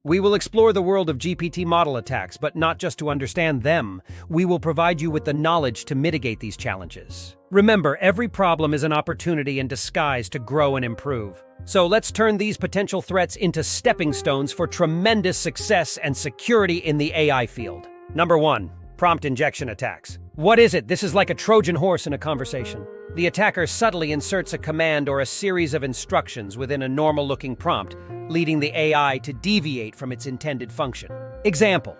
We will explore the world of GPT model attacks, but not just to understand them. We will provide you with the knowledge to mitigate these challenges. Remember, every problem is an opportunity in disguise to grow and improve. So let's turn these potential threats into stepping stones for tremendous success and security in the AI field. Number 1. Prompt injection attacks. What is it? This is like a Trojan horse in a conversation. The attacker subtly inserts a command or a series of instructions within a normal-looking prompt, leading the AI to deviate from its intended function. Example: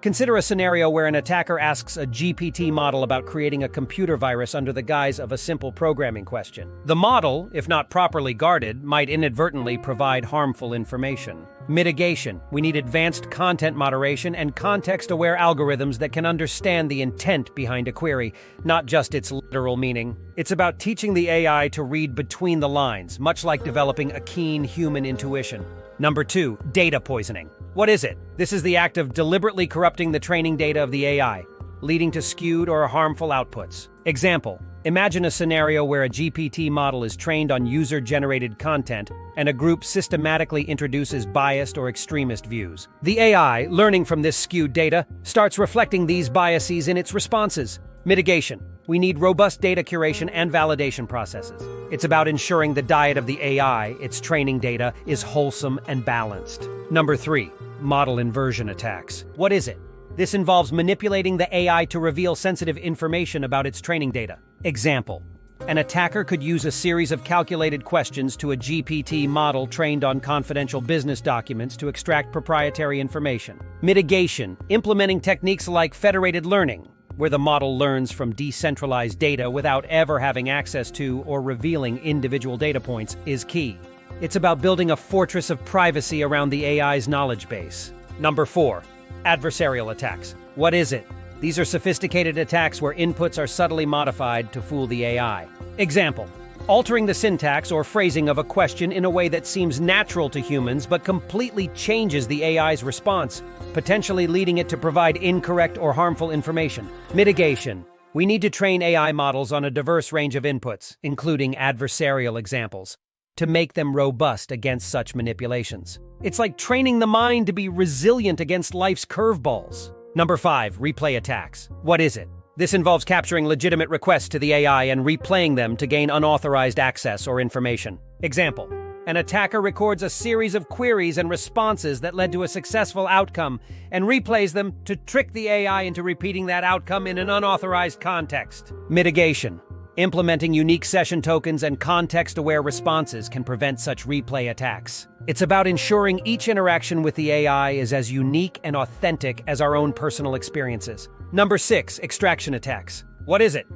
consider a scenario where an attacker asks a GPT model about creating a computer virus under the guise of a simple programming question. The model, if not properly guarded, might inadvertently provide harmful information. Mitigation: we need advanced content moderation and context-aware algorithms that can understand the intent behind a query, not just its literal meaning. It's about teaching the AI to read between the lines, much like developing a keen human intuition. Number 2. Data poisoning. What is it? This is the act of deliberately corrupting the training data of the AI, leading to skewed or harmful outputs. Example: imagine a scenario where a GPT model is trained on user-generated content and a group systematically introduces biased or extremist views. The AI, learning from this skewed data, starts reflecting these biases in its responses. Mitigation: we need robust data curation and validation processes. It's about ensuring the diet of the AI, its training data, is wholesome and balanced. Number 3. Model inversion attacks. What is it? This involves manipulating the AI to reveal sensitive information about its training data. Example: an attacker could use a series of calculated questions to a GPT model trained on confidential business documents to extract proprietary information. Mitigation: implementing techniques like federated learning, where the model learns from decentralized data without ever having access to or revealing individual data points, is key. It's about building a fortress of privacy around the AI's knowledge base. Number 4. Adversarial attacks. What is it? These are sophisticated attacks where inputs are subtly modified to fool the AI. Example: altering the syntax or phrasing of a question in a way that seems natural to humans but completely changes the AI's response, potentially leading it to provide incorrect or harmful information. Mitigation: we need to train AI models on a diverse range of inputs, including adversarial examples, to make them robust against such manipulations. It's like training the mind to be resilient against life's curveballs. Number 5. Replay attacks. What is it? This involves capturing legitimate requests to the AI and replaying them to gain unauthorized access or information. Example: an attacker records a series of queries and responses that led to a successful outcome and replays them to trick the AI into repeating that outcome in an unauthorized context. Mitigation: implementing unique session tokens and context-aware responses can prevent such replay attacks. It's about ensuring each interaction with the AI is as unique and authentic as our own personal experiences. Number 6. Extraction attacks. What is it?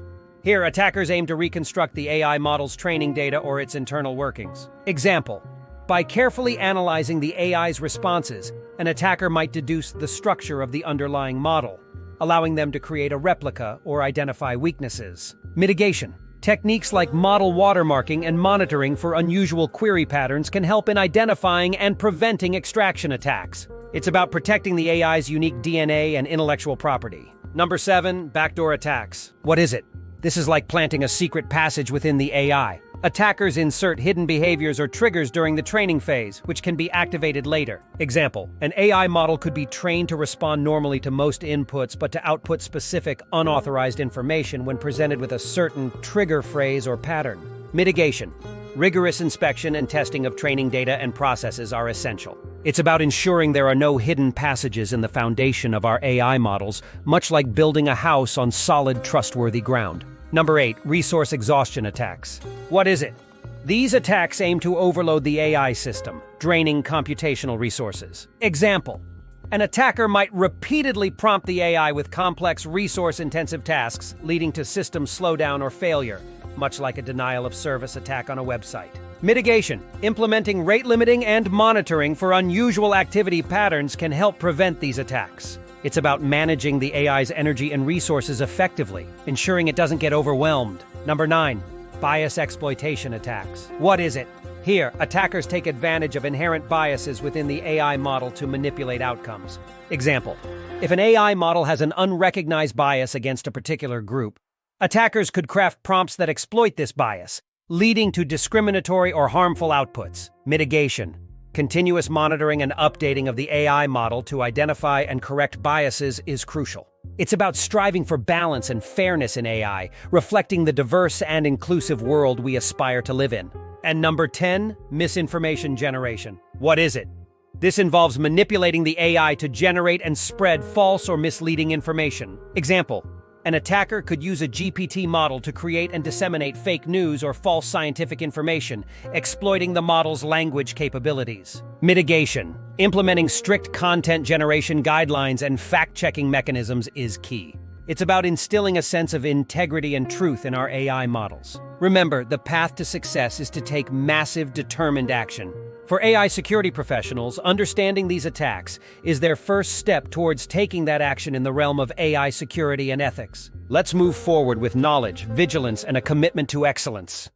Here, attackers aim to reconstruct the AI model's training data or its internal workings. Example: by carefully analyzing the AI's responses, an attacker might deduce the structure of the underlying model, allowing them to create a replica or identify weaknesses. Mitigation: techniques like model watermarking and monitoring for unusual query patterns can help in identifying and preventing extraction attacks. It's about protecting the AI's unique DNA and intellectual property. Number 7. Backdoor attacks. What is it? This is like planting a secret passage within the AI. Attackers insert hidden behaviors or triggers during the training phase, which can be activated later. Example: an AI model could be trained to respond normally to most inputs, but to output specific, unauthorized information when presented with a certain trigger phrase or pattern. Mitigation: rigorous inspection and testing of training data and processes are essential. It's about ensuring there are no hidden passages in the foundation of our AI models, much like building a house on solid, trustworthy ground. Number 8. Resource exhaustion attacks. What is it? These attacks aim to overload the AI system, draining computational resources. Example: an attacker might repeatedly prompt the AI with complex, resource-intensive tasks, leading to system slowdown or failure, much like a denial-of-service attack on a website. Mitigation: implementing rate limiting and monitoring for unusual activity patterns can help prevent these attacks. It's about managing the AI's energy and resources effectively, ensuring it doesn't get overwhelmed. Number 9. Bias exploitation attacks. What is it? Here, attackers take advantage of inherent biases within the AI model to manipulate outcomes. Example: if an AI model has an unrecognized bias against a particular group, attackers could craft prompts that exploit this bias, leading to discriminatory or harmful outputs. Mitigation: Continuous monitoring and updating of the AI model to identify and correct biases is crucial. It's about striving for balance and fairness in AI, reflecting the diverse and inclusive world we aspire to live in. And number 10, misinformation generation. What is it? This involves manipulating the AI to generate and spread false or misleading information. Example: an attacker could use a GPT model to create and disseminate fake news or false scientific information, exploiting the model's language capabilities. Mitigation: implementing strict content generation guidelines and fact-checking mechanisms is key. It's about instilling a sense of integrity and truth in our AI models. Remember, the path to success is to take massive, determined action. For AI security professionals, understanding these attacks is their first step towards taking that action in the realm of AI security and ethics. Let's move forward with knowledge, vigilance, and a commitment to excellence.